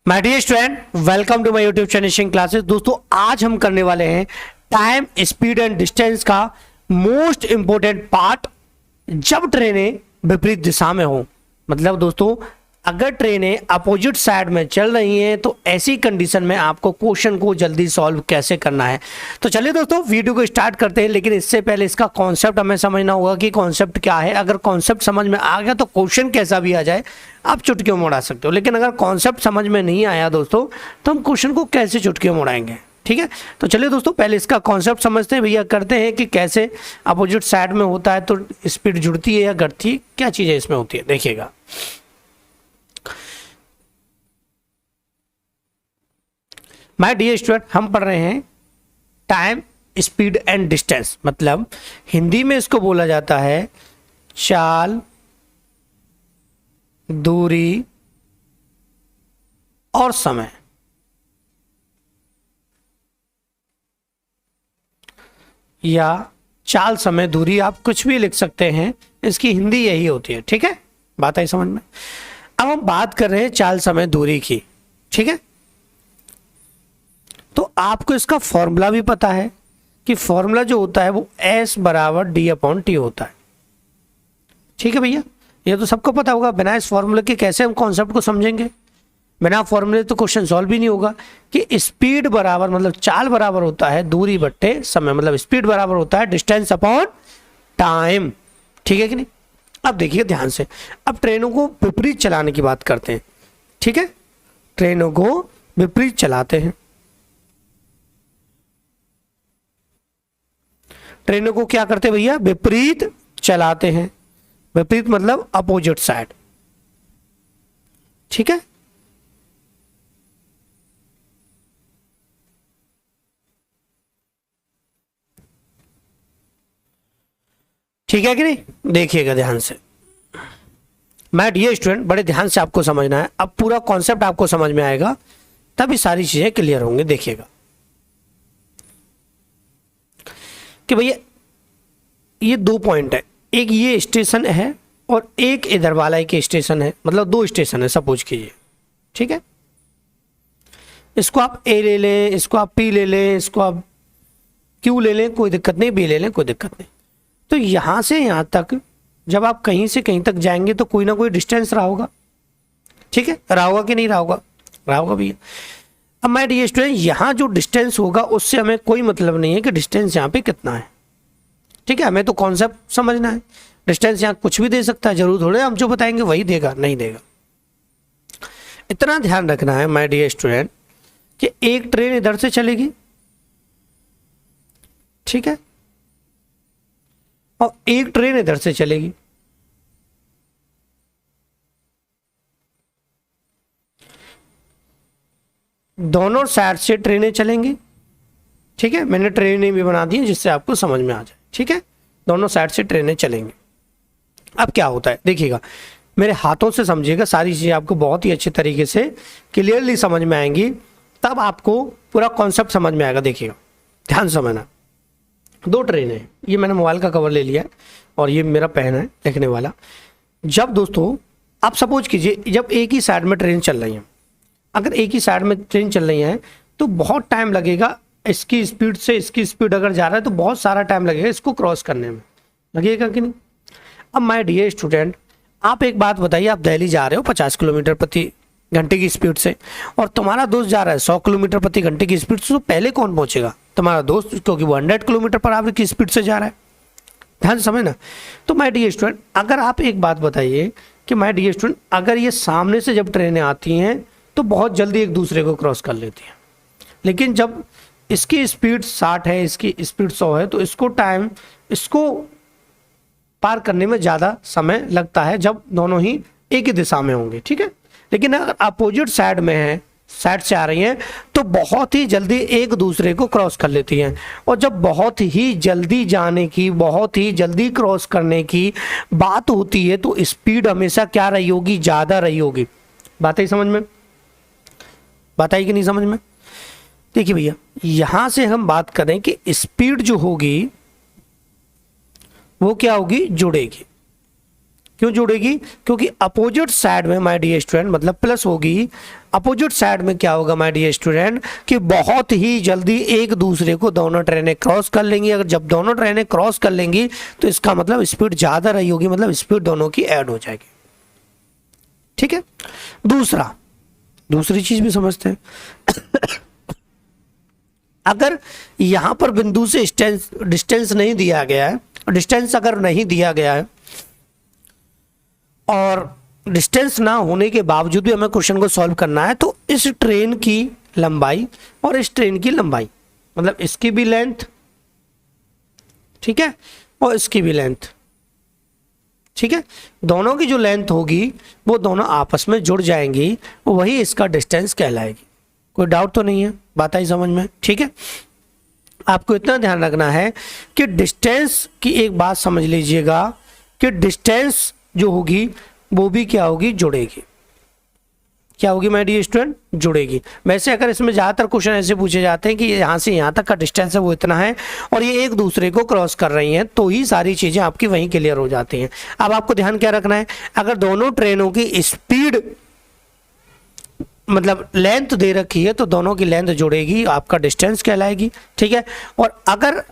My dear student, welcome to my YouTube channel classes. दोस्तों, आज हम करने वाले हैं टाइम, स्पीड एंड डिस्टेंस का मोस्ट इंपोर्टेंट पार्ट जब ट्रेनें विपरीत दिशा में हो। मतलब दोस्तों, अगर ट्रेनें अपोजिट साइड में चल रही हैं तो ऐसी कंडीशन में आपको क्वेश्चन को जल्दी सॉल्व कैसे करना है। तो चलिए दोस्तों, वीडियो को स्टार्ट करते हैं। लेकिन इससे पहले इसका कॉन्सेप्ट हमें समझना होगा कि कॉन्सेप्ट क्या है। अगर कॉन्सेप्ट समझ में आ गया तो क्वेश्चन कैसा भी आ जाए आप चुटकियों में उड़ा सकते हो। लेकिन अगर कॉन्सेप्ट समझ में नहीं आया दोस्तों, तो हम क्वेश्चन को कैसे चुटकियों में उड़ाएंगे। ठीक है, तो चलिए दोस्तों, पहले इसका कॉन्सेप्ट समझते हैं भैया। करते हैं कि कैसे अपोजिट साइड में होता है तो स्पीड जुड़ती है या घटती है, क्या चीज़ें इसमें होती है। देखिएगा, माय डियर स्टूडेंट, हम पढ़ रहे हैं टाइम, स्पीड एंड डिस्टेंस। मतलब हिंदी में इसको बोला जाता है चाल, दूरी और समय। या चाल, समय, दूरी, आप कुछ भी लिख सकते हैं। इसकी हिंदी यही होती है। ठीक है, बात आई समझ में। अब हम बात कर रहे हैं चाल, समय, दूरी की। ठीक है, तो आपको इसका फॉर्मूला भी पता है कि फॉर्मूला जो होता है वो S बराबर D/T होता है। ठीक है भैया, ये तो सबको पता होगा। बिना इस फॉर्मूले के कैसे हम कॉन्सेप्ट को समझेंगे। बिना फॉर्मूले तो क्वेश्चन सॉल्व भी नहीं होगा। कि स्पीड बराबर, मतलब चाल बराबर होता है दूरी बट्टे समय। मतलब स्पीड बराबर होता है डिस्टेंस अपॉन टाइम। ठीक है कि नहीं। अब देखिए ध्यान से, अब ट्रेनों को विपरीत चलाने की बात करते हैं। ठीक है, ट्रेनों को विपरीत चलाते हैं। ट्रेनों को क्या करते हैं भैया, विपरीत चलाते हैं। विपरीत मतलब अपोजिट साइड। ठीक है, ठीक है कि नहीं। देखिएगा ध्यान से, माय डियर स्टूडेंट, बड़े ध्यान से आपको समझना है। अब पूरा कॉन्सेप्ट आपको समझ में आएगा, तभी सारी चीजें क्लियर होंगे। देखिएगा कि भैया ये दो पॉइंट है, एक ये स्टेशन है और एक इधर वाला एक स्टेशन है। मतलब दो स्टेशन है सपोज कीजिए। ठीक है, इसको आप ए ले लें, इसको आप पी ले लें, इसको आप क्यू ले लें, कोई दिक्कत नहीं, बी ले लें, कोई दिक्कत नहीं। तो यहां से यहां तक जब आप कहीं से कहीं तक जाएंगे तो कोई ना कोई डिस्टेंस रहा होगा। ठीक है, रहा होगा कि नहीं रहा होगा, रहा होगा भैया। अब माय डियर स्टूडेंट, यहां जो डिस्टेंस होगा उससे हमें कोई मतलब नहीं है कि डिस्टेंस यहां पे कितना है। ठीक है, हमें तो कॉन्सेप्ट समझना है। डिस्टेंस यहाँ कुछ भी दे सकता है, जरूर थोड़े हम जो बताएंगे वही देगा, नहीं देगा। इतना ध्यान रखना है माय डियर स्टूडेंट कि एक ट्रेन इधर से चलेगी, ठीक है, और एक ट्रेन इधर से चलेगी। दोनों साइड से ट्रेनें चलेंगी। ठीक है, मैंने ट्रेनें भी बना दी हैं जिससे आपको समझ में आ जाए। ठीक है, दोनों साइड से ट्रेनें चलेंगी। अब क्या होता है देखिएगा, मेरे हाथों से समझिएगा, सारी चीज़ें आपको बहुत ही अच्छे तरीके से क्लियरली समझ में आएंगी, तब आपको पूरा कॉन्सेप्ट समझ में आएगा। देखिएगा, ध्यान से समझना। दो ट्रेनें हैं, ये मैंने मोबाइल का कवर ले लिया है और ये मेरा पेन है लिखने वाला। जब दोस्तों आप सपोज कीजिए, जब एक ही साइड में ट्रेन चल रही है, अगर एक ही साइड में ट्रेन चल रही है तो बहुत टाइम लगेगा। इसकी स्पीड से इसकी स्पीड अगर जा रहा है तो बहुत सारा टाइम लगेगा इसको क्रॉस करने में, लगेगा कि नहीं। अब माय डियर स्टूडेंट, आप एक बात बताइए, आप दिल्ली जा रहे हो 50 किलोमीटर प्रति घंटे की स्पीड से और तुम्हारा दोस्त जा रहा है 100 किलोमीटर प्रति घंटे की स्पीड से, तो पहले कौन पहुंचेगा, तुम्हारा दोस्त, क्योंकि वो 100 किलोमीटर पर आवर की स्पीड से जा रहा है। ध्यान से समझना। तो माय डियर स्टूडेंट, अगर आप एक बात बताइए कि माय डियर स्टूडेंट, अगर ये सामने से जब ट्रेनें आती हैं तो बहुत जल्दी एक दूसरे को क्रॉस कर लेती हैं, लेकिन जब इसकी स्पीड 60 है, इसकी स्पीड 100 है, तो इसको पार करने में ज़्यादा समय लगता है जब दोनों ही एक ही दिशा में होंगे। ठीक है, लेकिन अगर अपोजिट साइड में है, साइड से आ रही हैं, तो बहुत ही जल्दी एक दूसरे को क्रॉस कर लेती हैं। और जब बहुत ही जल्दी जाने की, बहुत ही जल्दी क्रॉस करने की बात होती है तो स्पीड हमेशा क्या रही होगी, ज़्यादा रही होगी। बात आई समझ में, बात आई कि नहीं समझ में। देखिए भैया, यहां से हम बात करें कि स्पीड जो होगी वो क्या होगी, जुड़ेगी। क्यों जुड़ेगी? क्योंकि अपोजिट साइड में माय डियर स्टूडेंट मतलब प्लस होगी, अपोजिट साइड में क्या होगा माय डियर स्टूडेंट कि बहुत ही जल्दी एक दूसरे को दोनों ट्रेनें क्रॉस कर लेंगी। अगर जब दोनों ट्रेनें क्रॉस कर लेंगी तो इसका मतलब स्पीड ज़्यादा रही होगी, मतलब स्पीड दोनों की ऐड हो जाएगी। ठीक है, दूसरी चीज भी समझते हैं। अगर यहां पर बिंदु से डिस्टेंस नहीं दिया गया है, डिस्टेंस अगर नहीं दिया गया है और डिस्टेंस ना होने के बावजूद भी हमें क्वेश्चन को सॉल्व करना है, तो इस ट्रेन की लंबाई और इस ट्रेन की लंबाई मतलब इसकी भी लेंथ, ठीक है, और इसकी भी लेंथ, ठीक है, दोनों की जो लेंथ होगी वो दोनों आपस में जुड़ जाएंगी, वही इसका डिस्टेंस कहलाएगी। कोई डाउट तो नहीं है? बात आई समझ में? ठीक है, आपको इतना ध्यान रखना है कि डिस्टेंस की एक बात समझ लीजिएगा कि डिस्टेंस जो होगी वो भी क्या होगी? जुड़ेगी। क्या होगी माय डियर स्टूडेंट? जुड़ेगी। वैसे अगर इसमें ज़्यादातर क्वेश्चन ऐसे पूछे जाते हैं कि यहाँ से यहाँ तक का डिस्टेंस है वो इतना है और ये एक दूसरे को क्रॉस कर रही हैं, तो ही सारी चीज़ें आपकी वहीं क्लियर हो जाती हैं। अब आपको ध्यान क्या रखना है, अगर दोनों ट्रेनों की स्पीड मतलब लेंथ दे रखी है तो दोनों की लेंथ जुड़ेगी, आपका डिस्टेंस कहलाएगी। ठीक है, और अगर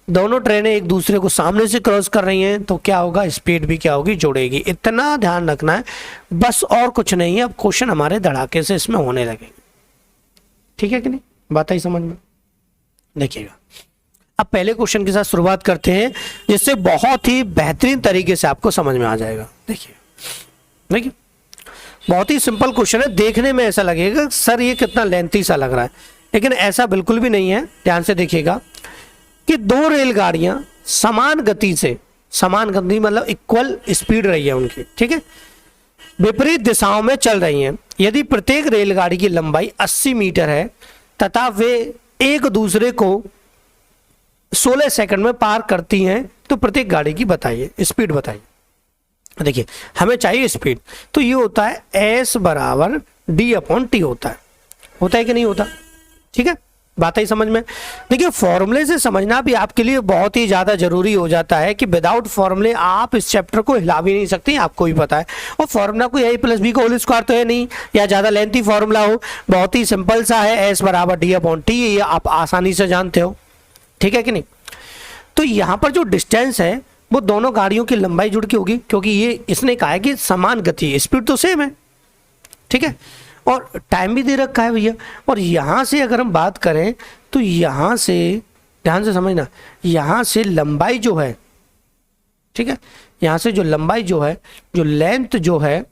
दोनों ट्रेनें एक दूसरे को सामने से क्रॉस कर रही हैं तो क्या होगा? स्पीड भी क्या होगी? जुड़ेगी। इतना ध्यान रखना है बस, और कुछ नहीं है। अब क्वेश्चन हमारे धड़ाके से इसमें होने लगेंगे। ठीक है कि नहीं? बात आई समझ में? देखिएगा, अब पहले क्वेश्चन के साथ शुरुआत करते हैं जिससे बहुत ही बेहतरीन तरीके से आपको समझ में आ जाएगा। देखिए बहुत ही सिंपल क्वेश्चन है। देखने में ऐसा लगेगा सर ये कितना लेंथी सा लग रहा है, लेकिन ऐसा बिल्कुल भी नहीं है। ध्यान से देखिएगा कि दो रेलगाड़ियां समान गति से, समान गति मतलब इक्वल स्पीड रही है उनकी, ठीक है, विपरीत दिशाओं में चल रही हैं। यदि प्रत्येक रेलगाड़ी की लंबाई 80 मीटर है तथा वे एक दूसरे को 16 सेकंड में पार करती हैं तो प्रत्येक गाड़ी की बताइए स्पीड बताइए। देखिए हमें चाहिए स्पीड, तो ये होता है S बराबर D/T होता है कि नहीं होता? ठीक है, बात आई समझ में? देखिए फॉर्मूले से समझना भी आपके लिए बहुत ही ज़्यादा जरूरी हो जाता है कि विदाउट फॉर्मूले आप इस चैप्टर को हिला भी नहीं सकते, आपको भी पता है। और फॉर्मूला कोई A+B का होल स्क्वायर तो है नहीं या ज़्यादा लेंथी फॉर्मूला हो, बहुत ही सिंपल सा है, S बराबर D/T, ये आप आसानी से जानते हो। ठीक है कि नहीं? तो यहाँ पर जो डिस्टेंस है वो दोनों गाड़ियों की लंबाई जुड़ के होगी, क्योंकि ये इसने कहा है कि समान गति, स्पीड तो सेम है। ठीक है, और टाइम भी दे रखा है भैया। और यहाँ से अगर हम बात करें तो यहाँ से ध्यान से समझना, यहाँ से लंबाई जो है, ठीक है, यहाँ से जो लंबाई जो है, जो लेंथ जो है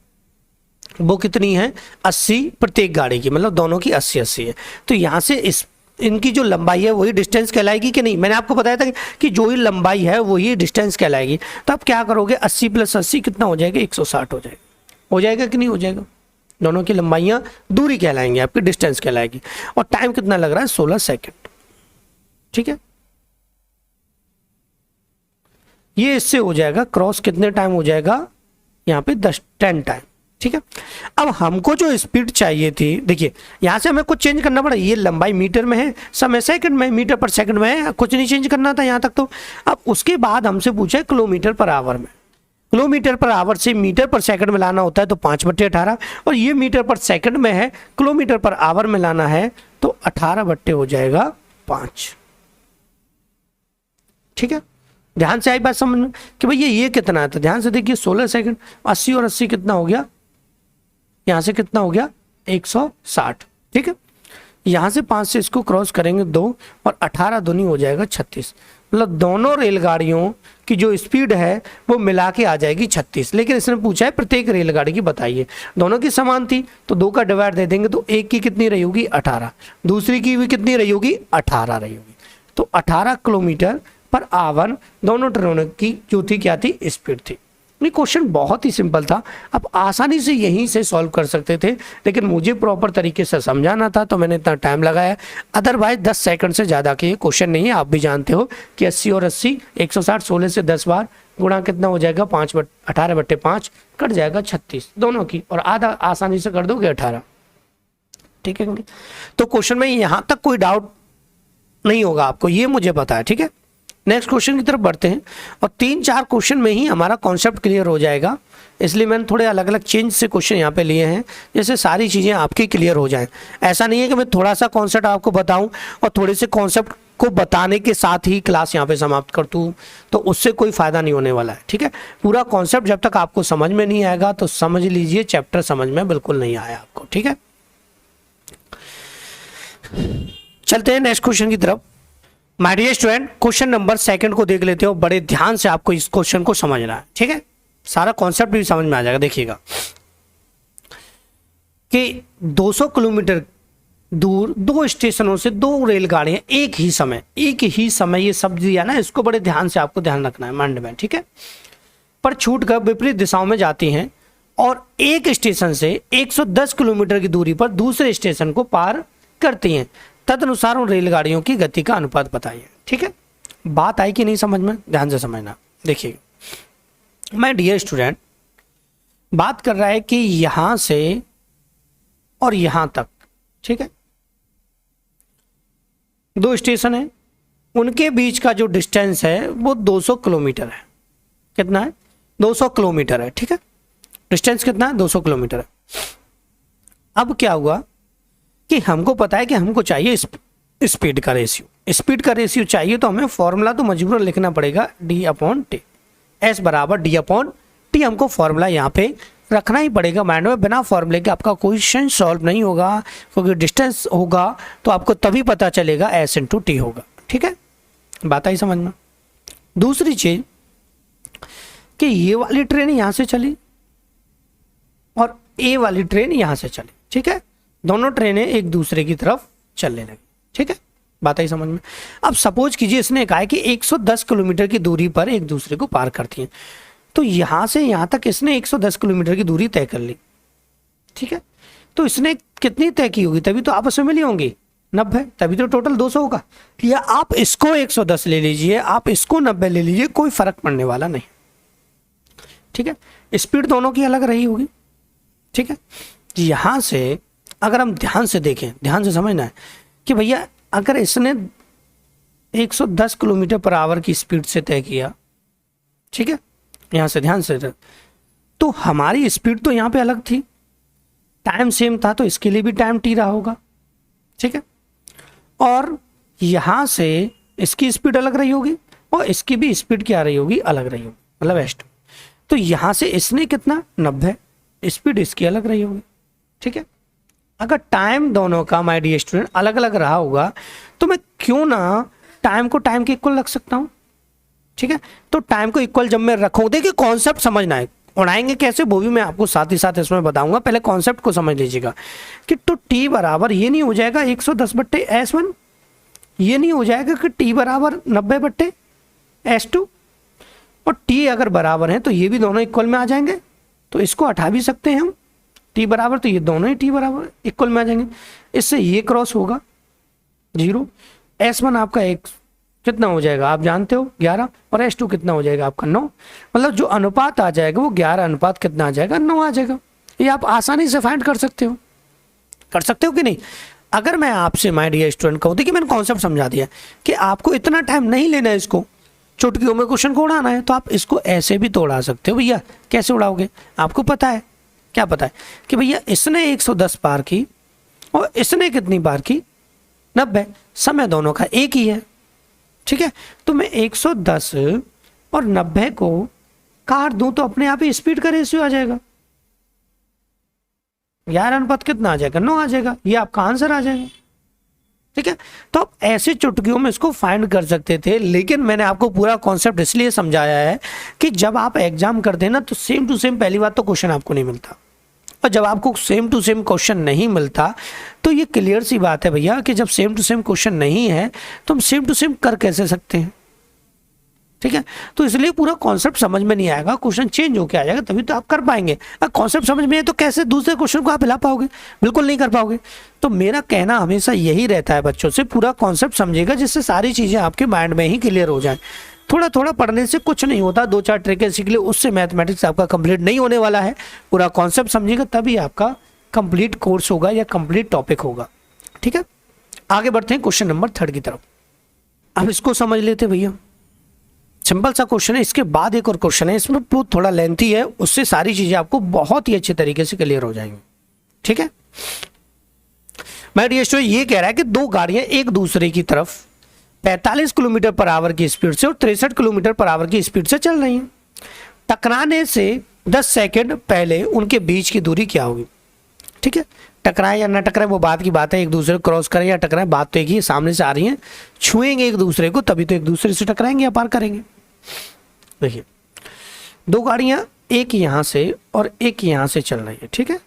वो कितनी है? 80 प्रत्येक गाड़ी की, मतलब दोनों की 80 है। तो यहाँ से इनकी जो लंबाई है वही डिस्टेंस कहलाएगी कि नहीं? मैंने आपको बताया था कि जो ही लंबाई है वही डिस्टेंस कहलाएगी। तो आप क्या करोगे? 80 + 80 कितना हो जाएगा? 160 हो जाएगा। हो जाएगा कि नहीं हो जाएगा? दोनों की लंबाइयां दूरी कहलाएंगी, आपकी डिस्टेंस कहलाएगी। और टाइम कितना लग रहा है? 16 सेकंड। ठीक है, ये इससे हो जाएगा क्रॉस कितने टाइम हो जाएगा? यहाँ पे 10 टाइम। ठीक है, अब हमको जो स्पीड चाहिए थी, देखिए यहाँ से हमें कुछ चेंज करना पड़ा। ये लंबाई मीटर में है, समय सेकंड में, मीटर पर सेकंड में है, कुछ नहीं चेंज करना था यहाँ तक तो। अब उसके बाद हमसे पूछा है किलोमीटर पर आवर में। किलोमीटर पर आवर से मीटर पर सेकंड में लाना होता है तो 5/18, और ये मीटर पर सेकंड में है, किलोमीटर पर आवर में लाना है तो 18 हो जाएगा 5। ठीक है, ध्यान से आई बात समझ में कि भैया ये कितना है? तो ध्यान से देखिए 16 सेकंड, 80 और 80 कितना हो गया? यहाँ से कितना हो गया? 160। ठीक है, यहाँ से 5 से इसको क्रॉस करेंगे 2 और 18 दूनी हो जाएगा 36। मतलब दोनों रेलगाड़ियों की जो स्पीड है वो मिला के आ जाएगी 36। लेकिन इसने पूछा है प्रत्येक रेलगाड़ी की बताइए। दोनों की समान थी तो 2 का डिवाइड दे देंगे तो एक की कितनी रही होगी? 18, दूसरी की भी कितनी रही होगी? 18 रही होगी। तो 18 किलोमीटर पर आवर दोनों ट्रेनों की जो थी क्या थी? स्पीड थी। ये क्वेश्चन बहुत ही सिंपल था, आप आसानी से यहीं से सॉल्व कर सकते थे, लेकिन मुझे प्रॉपर तरीके से समझाना था तो मैंने इतना टाइम लगाया। अदरवाइज 10 सेकंड से ज़्यादा के ये क्वेश्चन नहीं है। आप भी जानते हो कि 80 और 80, 160, 16 से 10 बार गुणा कितना हो जाएगा? 18/5 कट जाएगा 36 दोनों की, और आधा आसानी से कर दोगे 18। ठीक है, तो क्वेश्चन में यहाँ तक कोई डाउट नहीं होगा आपको, ये मुझे पता है। ठीक है, नेक्स्ट क्वेश्चन की तरफ बढ़ते हैं और 3-4 क्वेश्चन में ही हमारा कॉन्सेप्ट क्लियर हो जाएगा, इसलिए मैंने थोड़े अलग अलग चेंज से क्वेश्चन यहाँ पे लिए हैं जैसे सारी चीज़ें आपकी क्लियर हो जाएं। ऐसा नहीं है कि मैं थोड़ा सा कॉन्सेप्ट आपको बताऊं और थोड़े से कॉन्सेप्ट को बताने के साथ ही क्लास यहाँ पे समाप्त कर दूं, तो उससे कोई फ़ायदा नहीं होने वाला है। ठीक है, पूरा कॉन्सेप्ट जब तक आपको समझ में नहीं आएगा तो समझ लीजिए चैप्टर समझ में बिल्कुल नहीं आया आपको। ठीक है, चलते हैं नेक्स्ट क्वेश्चन की तरफ। My dear student, question number 2 को देख लेते हो, बड़े ध्यान से आपको इस क्वेश्चन को समझना है। ठीक है, सारा कॉन्सेप्ट भी समझ में आ जाएगा। देखिएगा कि 200 किलोमीटर दूर 2 स्टेशनों से 2 रेलगाड़ियां एक ही समय ये शब्द दिया ना, इसको बड़े ध्यान से आपको ध्यान रखना है माइंड में। ठीक है, पर छूटकर विपरीत दिशाओं में जाती हैं और एक स्टेशन से 110 किलोमीटर की दूरी पर दूसरे स्टेशन को पार करती हैं, तदनुसार उन रेलगाड़ियों की गति का अनुपात बताइए। ठीक है, बात आई कि नहीं समझ में, ध्यान से समझना। देखिए माय डियर स्टूडेंट, बात कर रहा है कि यहां से और यहां तक, ठीक है, 2 स्टेशन है, उनके बीच का जो डिस्टेंस है वो 200 किलोमीटर है। कितना है? 200 किलोमीटर है। ठीक है, डिस्टेंस कितना है? 200 किलोमीटर है। अब क्या हुआ कि हमको पता है कि हमको चाहिए स्पीड का रेशियो। स्पीड का रेशियो चाहिए तो हमें फॉर्मूला तो मजबूरन लिखना पड़ेगा, d/t, s बराबर d/t। हमको फॉर्मूला यहाँ पे रखना ही पड़ेगा माइंड में, बिना फॉर्मूले के आपका क्वेश्चन सॉल्व नहीं होगा, क्योंकि डिस्टेंस होगा तो आपको तभी पता चलेगा s × t होगा। ठीक है, बात आई समझ में। दूसरी चीज कि ये वाली ट्रेन यहाँ से चली और ए वाली ट्रेन यहाँ से चली। ठीक है, दोनों ट्रेनें एक दूसरे की तरफ चलने लगी। ठीक है, बात आई समझ में। अब सपोज कीजिए इसने कहा है कि 110 किलोमीटर की दूरी पर एक दूसरे को पार करती हैं, तो यहां से यहां तक इसने 110 किलोमीटर की दूरी तय कर ली। ठीक है, तो इसने कितनी तय की होगी? तभी तो आपस में मिली होंगी 90, तभी तो टोटल 200 होगा। या आप इसको 110 ले लीजिए, आप इसको 90 ले लीजिए, कोई फर्क पड़ने वाला नहीं। ठीक है, स्पीड दोनों की अलग रही होगी। ठीक है, यहां से अगर हम ध्यान से देखें, ध्यान से समझना है कि भैया अगर इसने 110 किलोमीटर पर आवर की स्पीड से तय किया, ठीक है, यहां से ध्यान से, तो हमारी स्पीड तो यहां पे अलग थी, टाइम सेम था, तो इसके लिए भी टाइम टी रहा होगा। ठीक है, और यहां से इसकी स्पीड अलग रही होगी और इसकी भी स्पीड क्या रही होगी? अलग रही होगी, मतलब s2। तो यहां से इसने कितना? 90, स्पीड इसकी अलग रही होगी। ठीक है, अगर टाइम दोनों का माय डियर स्टूडेंट अलग अलग रहा होगा तो मैं क्यों ना टाइम को टाइम के इक्वल रख सकता हूं। ठीक है, तो टाइम को इक्वल जब मैं रखूं, देखिए कॉन्सेप्ट समझना है, उड़ाएंगे कैसे वो भी मैं आपको साथ ही साथ इसमें बताऊंगा, पहले कॉन्सेप्ट को समझ लीजिएगा कि तो टी बराबर ये नहीं हो जाएगा 110/s1, ये नहीं हो जाएगा कि टी बराबर 90/s2, और टी अगर बराबर है तो ये भी दोनों इक्वल में आ जाएंगे, तो इसको हटा भी सकते हैं हम, टी बराबर, तो ये दोनों ही टी बराबर इक्वल में आ जाएंगे। इससे ये क्रॉस होगा 0, s1 आपका एक कितना हो जाएगा आप जानते हो 11, और s2 कितना हो जाएगा आपका 9, मतलब जो अनुपात आ जाएगा वो 11 अनुपात कितना आ जाएगा? 9 आ जाएगा। ये आप आसानी से फाइंड कर सकते हो कि नहीं? अगर मैं आपसे माय डियर स्टूडेंट कहूँ, देखिए मैंने कॉन्सेप्ट समझा दिया कि आपको इतना टाइम नहीं लेना है इसको चुटकियों में क्वेश्चन को उड़ाना है, तो आप इसको ऐसे भी तो उड़ा सकते हो। भैया कैसे उड़ाओगे? आपको पता है, क्या पता है कि भैया इसने 110 पार की और इसने कितनी पार की? 90, समय दोनों का एक ही है। ठीक है, तो मैं 110 और 90 को काट दूं तो अपने आप ही स्पीड का रेशियो आ जाएगा, 11 अनुपात कितना आ जाएगा? 9 आ जाएगा, ये आपका आंसर आ जाएगा। ठीक है, तो आप ऐसे चुटकियों में इसको फाइंड कर सकते थे, लेकिन मैंने आपको पूरा कॉन्सेप्ट इसलिए समझाया है कि जब आप एग्जाम करते हैं ना तो सेम टू सेम पहली बात तो क्वेश्चन आपको नहीं मिलता, और जब आपको सेम टू सेम क्वेश्चन नहीं मिलता तो ये क्लियर सी बात है भैया कि जब सेम टू सेम क्वेश्चन नहीं है तो हम सेम टू सेम कर कैसे सकते हैं। ठीक है, तो इसलिए पूरा कॉन्सेप्ट समझ में नहीं आएगा, क्वेश्चन चेंज होकर आ जाएगा, तभी तो आप कर पाएंगे। अगर कॉन्सेप्ट समझ में है तो कैसे दूसरे क्वेश्चन को आप हिला पाओगे? बिल्कुल नहीं कर पाओगे। तो मेरा कहना हमेशा यही रहता है बच्चों से, पूरा कॉन्सेप्ट समझिएगा जिससे सारी चीज़ें आपके माइंड में ही क्लियर हो जाए। थोड़ा थोड़ा पढ़ने से कुछ नहीं होता, 2-4 ट्रिकें सीख ले, उससे मैथमेटिक्स आपका कंप्लीट नहीं होने वाला है। पूरा कॉन्सेप्ट समझिएगा तभी आपका कंप्लीट कोर्स होगा या कंप्लीट टॉपिक होगा। ठीक है, आगे बढ़ते हैं क्वेश्चन नंबर 3 की तरफ। अब इसको समझ लेते भैया, सिंपल सा क्वेश्चन है। इसके बाद एक और क्वेश्चन है, इसमें थोड़ा लेंथी है, उससे सारी चीजें आपको बहुत ही अच्छे तरीके से क्लियर हो जाएंगी। ठीक है, माय डियर स्टूडेंट, ये कह रहा है कि दो गाड़ियां एक दूसरे की तरफ 45 किलोमीटर पर आवर की स्पीड से और 63 किलोमीटर पर आवर की स्पीड से चल रही हैं। टकराने से 10 सेकंड पहले उनके बीच की दूरी क्या होगी? ठीक है, टकराए या ना टकराए वो बात की बात है, एक दूसरे को क्रॉस करें या टकराए बात तो एक ही, सामने से आ रही हैं, छुएंगे एक दूसरे को तभी तो एक दूसरे से टकराएंगे या पार करेंगे। देखिए, दो गाड़ियां एक यहां से और एक यहां से चल रही है। ठीक है,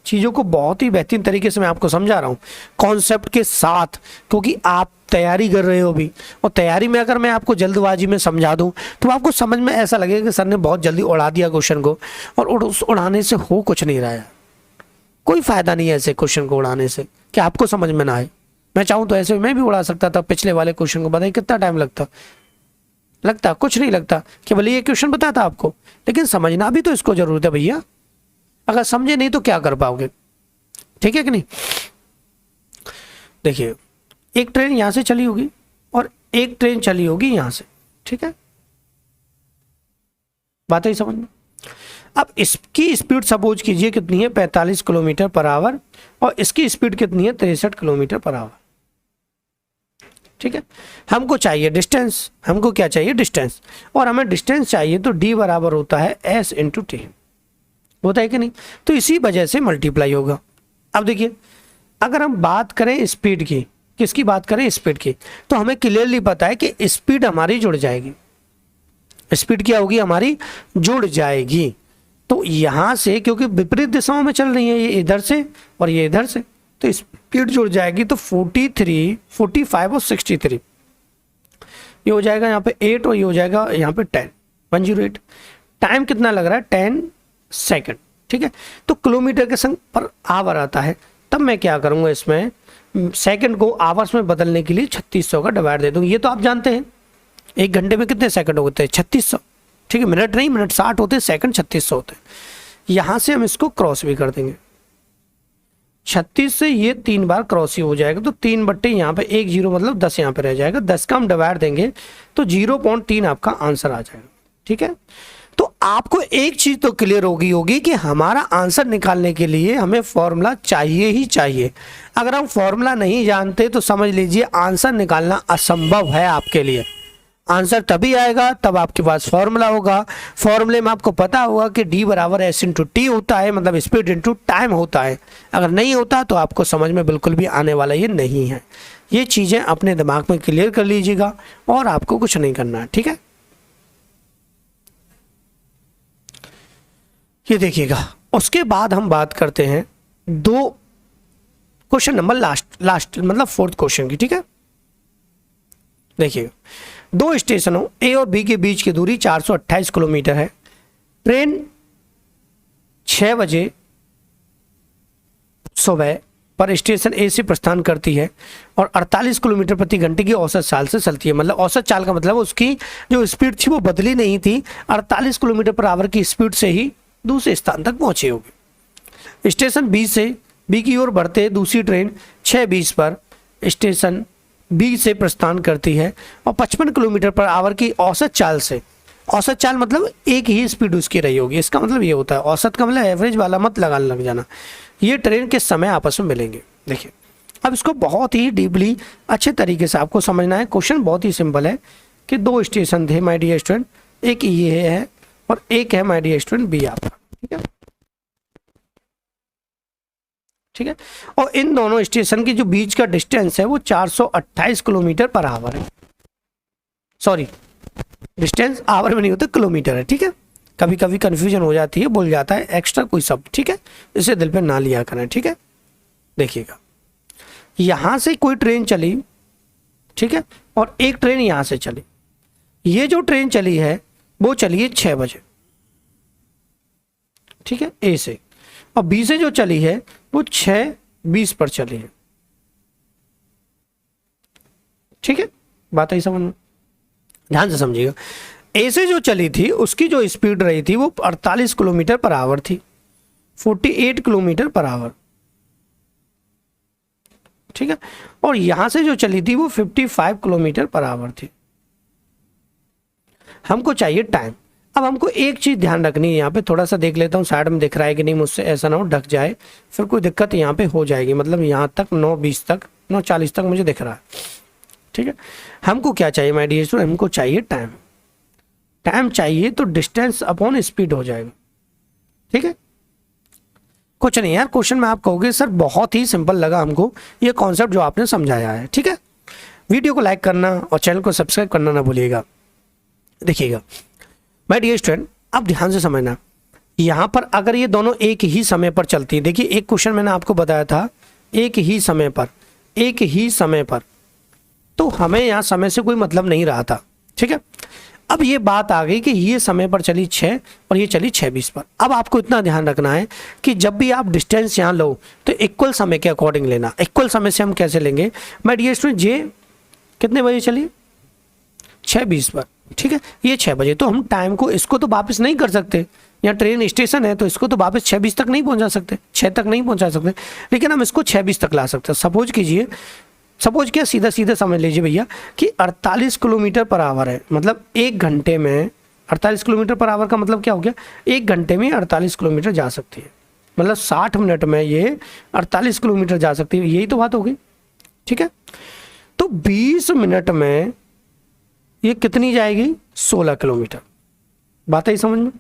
चीज़ों को बहुत ही बेहतरीन तरीके से मैं आपको समझा रहा हूँ कॉन्सेप्ट के साथ, क्योंकि आप तैयारी कर रहे हो अभी, और तैयारी में अगर मैं आपको जल्दबाजी में समझा दूं तो आपको समझ में ऐसा लगेगा कि सर ने बहुत जल्दी उड़ा दिया क्वेश्चन को, और उस उड़ाने से हो कुछ नहीं रहा है। कोई फायदा नहीं है ऐसे क्वेश्चन को उड़ाने से कि आपको समझ में ना आए। मैं चाहूँ तो ऐसे मैं भी उड़ा सकता था पिछले वाले क्वेश्चन को, बताइए कितना टाइम लगता कुछ नहीं लगता, कि भले ये क्वेश्चन बताता आपको, लेकिन समझना भी तो इसको जरूरत है भैया। अगर समझे नहीं तो क्या कर पाओगे? ठीक है कि नहीं? देखिए, एक ट्रेन यहां से चली होगी और एक ट्रेन चली होगी यहां से। ठीक है, बात है समझ में? अब इसकी स्पीड सपोज कीजिए कितनी है, 45 किलोमीटर पर आवर, और इसकी स्पीड कितनी है, 63 किलोमीटर पर आवर। ठीक है, हमको चाहिए डिस्टेंस, हमको क्या चाहिए, डिस्टेंस, और हमें डिस्टेंस चाहिए तो d बराबर होता है s इंटू टी, होता है कि नहीं? तो इसी वजह से मल्टीप्लाई होगा। अब देखिए, अगर हम बात करें स्पीड की, किसकी बात करें, स्पीड की, तो हमें क्लियरली पता है कि स्पीड हमारी जुड़ जाएगी। स्पीड क्या होगी, हमारी जुड़ जाएगी। तो यहां से, क्योंकि विपरीत दिशाओं में चल रही है, ये इधर से और ये इधर से, तो स्पीड जुड़ जाएगी। तो 43, 45 और 63, ये हो जाएगा यहाँ पे 8 और ये हो जाएगा यहाँ पे 10, 108। टाइम कितना लग रहा है, 10 सेकंड। ठीक है, तो किलोमीटर के संग पर आवर आता है, तब मैं क्या करूंगा, इसमें सेकंड को आवर्स में बदलने के लिए 3600 का डिवाइड दे दूंगा। ये तो आप जानते हैं, एक घंटे में कितने सेकंड होते हैं, 3600। ठीक है, मिनट नहीं, मिनट 60 होते हैं, सेकंड 3600 होते हैं। यहां से हम इसको क्रॉस भी कर देंगे, 36 से ये 3 बार क्रॉस ही हो जाएगा, तो 3 बट्टे यहाँ पे 1 0 मतलब 10 यहाँ पे रह जाएगा, 10 का हम डिवाइड देंगे तो 0.3 आपका आंसर आ जाएगा। ठीक है, तो आपको एक चीज तो क्लियर होगी कि हमारा आंसर निकालने के लिए हमें फॉर्मूला चाहिए ही चाहिए। अगर हम फॉर्मूला नहीं जानते तो समझ लीजिए आंसर निकालना असंभव है आपके लिए। आंसर तभी आएगा तब आपके पास फॉर्मूला होगा। फॉर्मूले में आपको पता होगा कि d बराबर s इंटू टी होता है, मतलब स्पीड इंटू टाइम होता है। अगर नहीं होता तो आपको समझ में बिल्कुल भी आने वाला ये नहीं है। ये चीजें अपने दिमाग में क्लियर कर लीजिएगा और आपको कुछ नहीं करना है। ठीक है, ये देखिएगा। उसके बाद हम बात करते हैं दो क्वेश्चन नंबर लास्ट मतलब 4th क्वेश्चन की। ठीक है, देखिएगा, दो स्टेशनों ए और बी के बीच की दूरी 428 किलोमीटर है। ट्रेन 6 बजे सुबह पर स्टेशन ए से प्रस्थान करती है और 48 किलोमीटर प्रति घंटे की औसत चाल से चलती है। मतलब औसत चाल का मतलब उसकी जो स्पीड थी वो बदली नहीं थी, 48 किलोमीटर पर आवर की स्पीड से ही दूसरे स्थान तक पहुंचे होगी। स्टेशन बी की ओर बढ़ते दूसरी ट्रेन 6:20 पर स्टेशन बी से प्रस्थान करती है और 55 किलोमीटर पर आवर की औसत चाल से, औसत चाल मतलब एक ही स्पीड उसकी रही होगी। इसका मतलब ये होता है, औसत का मतलब एवरेज वाला मत लगाने लग जाना। ये ट्रेन के समय आपस में मिलेंगे। देखिए, अब इसको बहुत ही डीपली अच्छे तरीके से आपको समझना है। क्वेश्चन बहुत ही सिंपल है कि दो स्टेशन थे माय डियर स्टूडेंट, एक ये है और एक है माय डियर स्टूडेंट बी आपका। ठीक है, ठीक है, और इन दोनों स्टेशन के जो बीच का डिस्टेंस है वो 428 किलोमीटर पर आवर है। सॉरी, डिस्टेंस आवर में नहीं होता, किलोमीटर है। ठीक है, कभी कभी कंफ्यूजन हो जाती है, भूल जाता है एक्स्ट्रा कोई शब्द। ठीक है, इसे दिल पे ना लिया करें। ठीक है, देखिएगा, यहां से कोई ट्रेन चली, ठीक है, और एक ट्रेन यहां से चली। ये जो ट्रेन चली है वो चली है 6 बजे, ठीक है, ए से, और बी से जो चली है वो 6:20 पर चली है। ठीक है, बात आई समझ में? ध्यान से समझिएगा। ए से जो चली थी उसकी जो स्पीड रही थी वो 48 किलोमीटर पर आवर थी, 48 किलोमीटर पर आवर। ठीक है, और यहां से जो चली थी वो 55 किलोमीटर पर आवर थी। हमको चाहिए टाइम। अब हमको एक चीज़ ध्यान रखनी है, यहाँ पे थोड़ा सा देख लेता हूँ साइड में दिख रहा है कि नहीं, मुझसे ऐसा ना हो ढक जाए, फिर कोई दिक्कत यहाँ पे हो जाएगी। मतलब यहाँ तक 9:20 तक 9:40 तक मुझे दिख रहा है, ठीक है। हमको क्या चाहिए माय डियर स्टूडेंट, हमको चाहिए टाइम। टाइम चाहिए तो डिस्टेंस अपॉन स्पीड हो जाएगा, ठीक है। कुछ नहीं यार, क्वेश्चन में आप कहोगे सर बहुत ही सिंपल लगा हमको ये कॉन्सेप्ट जो आपने समझाया है, ठीक है। वीडियो को लाइक करना और चैनल को सब्सक्राइब करना ना भूलिएगा। देखिएगा माय डियर स्टूडेंट, अब ध्यान से समझना, यहाँ पर अगर ये दोनों एक ही समय पर चलती है, देखिए एक क्वेश्चन मैंने आपको बताया था एक ही समय पर, तो हमें यहाँ समय से कोई मतलब नहीं रहा था, ठीक है। अब ये बात आ गई कि ये समय पर चली 6 और ये चली 6:20 पर। अब आपको इतना ध्यान रखना है कि जब भी आप डिस्टेंस यहाँ लो तो इक्वल समय के अकॉर्डिंग लेना। इक्वल समय से हम कैसे लेंगे माय डियर स्टूडेंट, ये कितने बजे चली 6:20 पर, ठीक है। ये 6 बजे, तो हम टाइम को इसको तो वापस नहीं कर सकते, यहाँ ट्रेन स्टेशन है तो इसको तो वापस 6:20 तक नहीं पहुँचा सकते, 6 तक नहीं पहुँचा सकते, लेकिन हम इसको 6:20 तक ला सकते हैं। सपोज क्या सीधा समझ लीजिए भैया कि 48 किलोमीटर पर आवर है, मतलब 1 घंटे में 48 किलोमीटर पर आवर का मतलब क्या हो गया, 1 घंटे में 48 किलोमीटर जा सकती है, मतलब 60 मिनट में ये 48 किलोमीटर जा सकती है, यही तो बात हो गई, ठीक है। तो 20 मिनट में ये कितनी जाएगी 16 किलोमीटर। बात आई समझ में,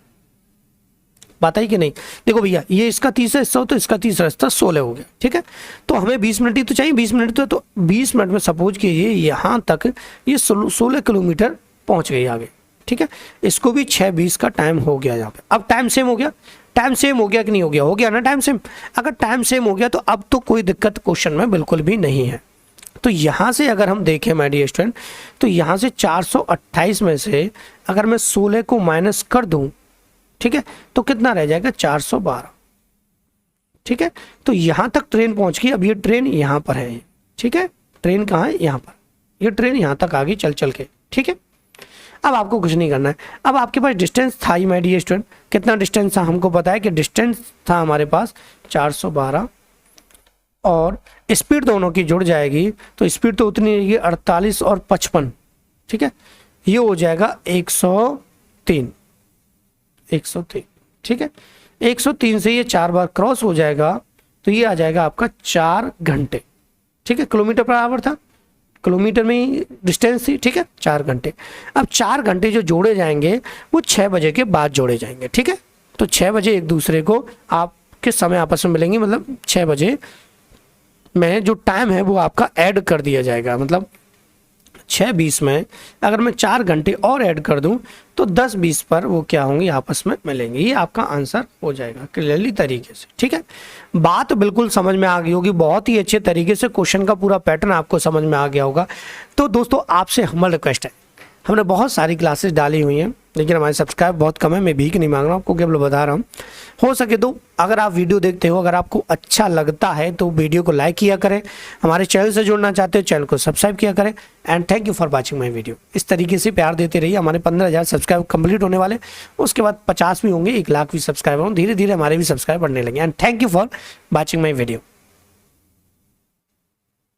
बात आई कि नहीं। देखो भैया ये इसका तीसरा हिस्सा हो तो इसका तीसरा हिस्सा 16 हो गया, ठीक है। तो हमें 20 मिनट ही तो चाहिए, 20 मिनट तो 20 मिनट में सपोज कीजिए यहाँ तक ये 16 किलोमीटर पहुँच गई आगे, ठीक है। इसको भी 6:20 का टाइम हो गया यहाँ पे। अब टाइम सेम हो गया, टाइम सेम हो गया कि नहीं हो गया, हो गया ना टाइम सेम। अगर टाइम सेम हो गया तो अब तो कोई दिक्कत क्वेश्चन में बिल्कुल भी नहीं है। तो यहाँ से अगर हम देखें माय डियर स्टूडेंट, तो यहाँ से 428 में से अगर मैं 16 को माइनस कर दूं, ठीक है, तो कितना रह जाएगा 412, ठीक है। तो यहाँ तक ट्रेन पहुँच गई। अब ये ट्रेन यहाँ पर है, ठीक है, ट्रेन कहाँ है यहाँ पर, ये ट्रेन यहाँ तक आ गई चल के, ठीक है। अब आपको कुछ नहीं करना है। अब आपके पास डिस्टेंस था ही माय डियर स्टूडेंट, कितना डिस्टेंस था हमको पता है कि डिस्टेंस था हमारे पास 412 और स्पीड दोनों की जुड़ जाएगी तो स्पीड तो उतनी रहेगी 48 और 55, ठीक है। ये हो जाएगा 103, ठीक है। 103 से ये 4 बार क्रॉस हो जाएगा तो ये आ जाएगा आपका 4 घंटे, ठीक है। किलोमीटर पर आवर था, किलोमीटर में ही डिस्टेंस थी, ठीक है, 4 घंटे। अब 4 घंटे जो जोड़े जाएंगे वो 6 बजे के बाद जोड़े जाएंगे, ठीक है। तो 6 बजे एक दूसरे को आपके समय आपस में मिलेंगे, मतलब 6 बजे में जो टाइम है वो आपका ऐड कर दिया जाएगा। मतलब 6:20 में अगर मैं 4 घंटे और ऐड कर दूं तो 10:20 पर वो क्या होंगे आपस में मिलेंगे। ये आपका आंसर हो जाएगा क्लियरली तरीके से, ठीक है। बात बिल्कुल समझ में आ गई होगी, बहुत ही अच्छे तरीके से क्वेश्चन का पूरा पैटर्न आपको समझ में आ गया होगा। तो दोस्तों आपसे हम्बल रिक्वेस्ट है, हमने बहुत सारी क्लासेस डाली हुई हैं लेकिन हमारे सब्सक्राइब बहुत कम है। मैं भीख नहीं मांग रहा हूँ, आपको केवल बता रहा हूँ। हो सके तो अगर आप वीडियो देखते हो, अगर आपको अच्छा लगता है तो वीडियो को लाइक किया करें, हमारे चैनल से जुड़ना चाहते हो चैनल को सब्सक्राइब किया करें। And thank you for watching my video. इस तरीके से प्यार देते रहिए। हमारे 15,000 सब्सक्राइब कंप्लीट होने वाले, उसके बाद 50 भी होंगे, 1 लाख भी सब्सक्राइबर हों, धीरे धीरे हमारे भी सब्सक्राइब बढ़ने लगे। And thank you for watching my video.